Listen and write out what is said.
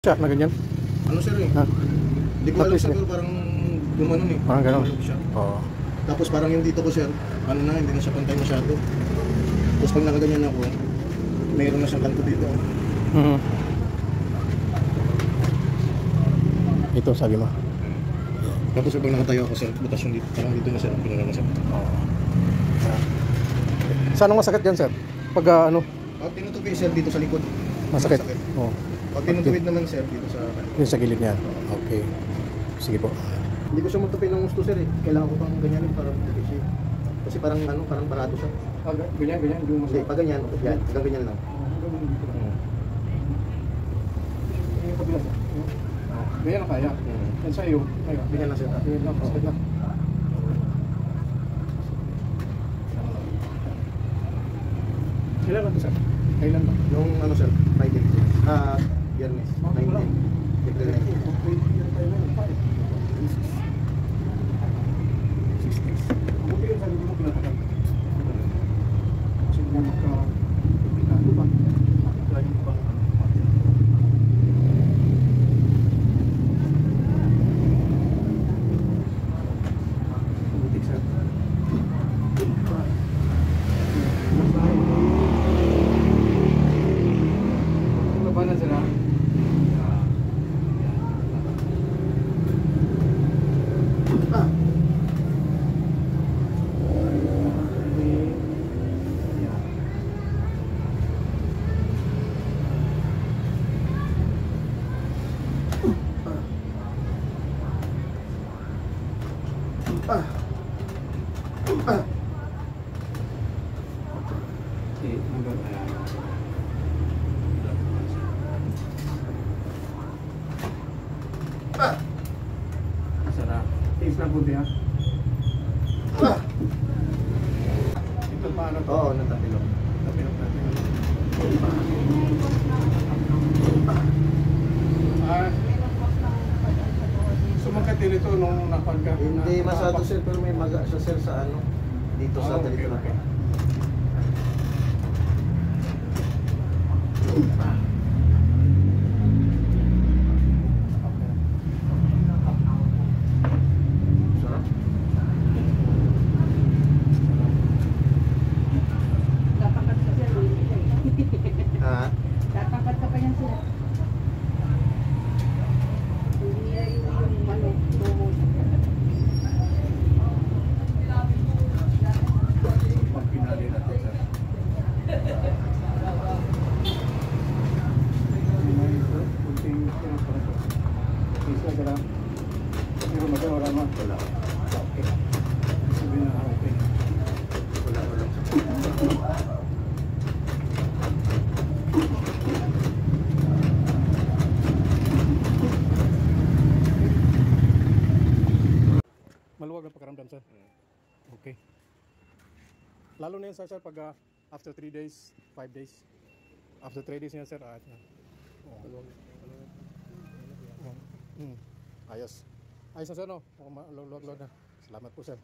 Siya na ganyan. Ano sir eh? Ha? Hindi ko alam sir, pero parang gumanon eh. Parang gano'n. Gumalog siya. Oo. Tapos parang yung dito ko sir, ano na, hindi na siya pantay masyado. Tapos pag nakaganyan ako, mayroon na siyang kanto dito. Mhm. Ito sabi mo. Tapos pag nakatayo ako sir, butas yung dito. Parang dito na sir, pinala na sir. Oo. Saan ang masakit dyan, sir? Pag ano, Pag tinutupi sir, dito sa likod. masakit? Oo. Pag tinutuwid naman sir, dito sa... Yung sa gilid niyan. Okay. Sige po. Hindi ko siya magtupi ng gusto sir eh. Kailangan ko pang ganyanin para magtupi siya. Kasi parang ano, parang parado siya. Ganyan, hindi mo Hindi, pag ganyan, yan, hanggang ganyan lang. Ganyan ang kaya. Yan sa iyo. Ganyan lang sir. Ganyan lang, masakit lang. Kailan lang ito, sir? Kailan ba? Nung ano sir, Friday. Biyernes, 19. April 19. Buti yung sabi mo pinatagal. Kasi nga magka-pinado ba? Lagi ba? Butik, sir. Labanan sila. Sarap. Tiis lang po diya. Ito paano to? Oo, natapilok. Tapilok natin. Sumakit ito nung napagka. Hindi masyado sir, pero may maga siya sir sa ano, dito sa Okay, dito okay. Sarap. Dapat ka siya. Ha? Dapat ka pa yan sila. Hindi niya yung manok. Pag pinali natin, sir. Kunting pinaparato. Isa ka lang. Pero magawala mo. Wala. Okay. Sabihin na okay. Wala. Maluwag ang pakiramdam, sir. Okay. Lalo na yan, sir, pag after 3 days, 5 days. After 3 days yan, sir. Ayos. Ayos na, sir, no? Luwag-luwag na. Salamat po, sir.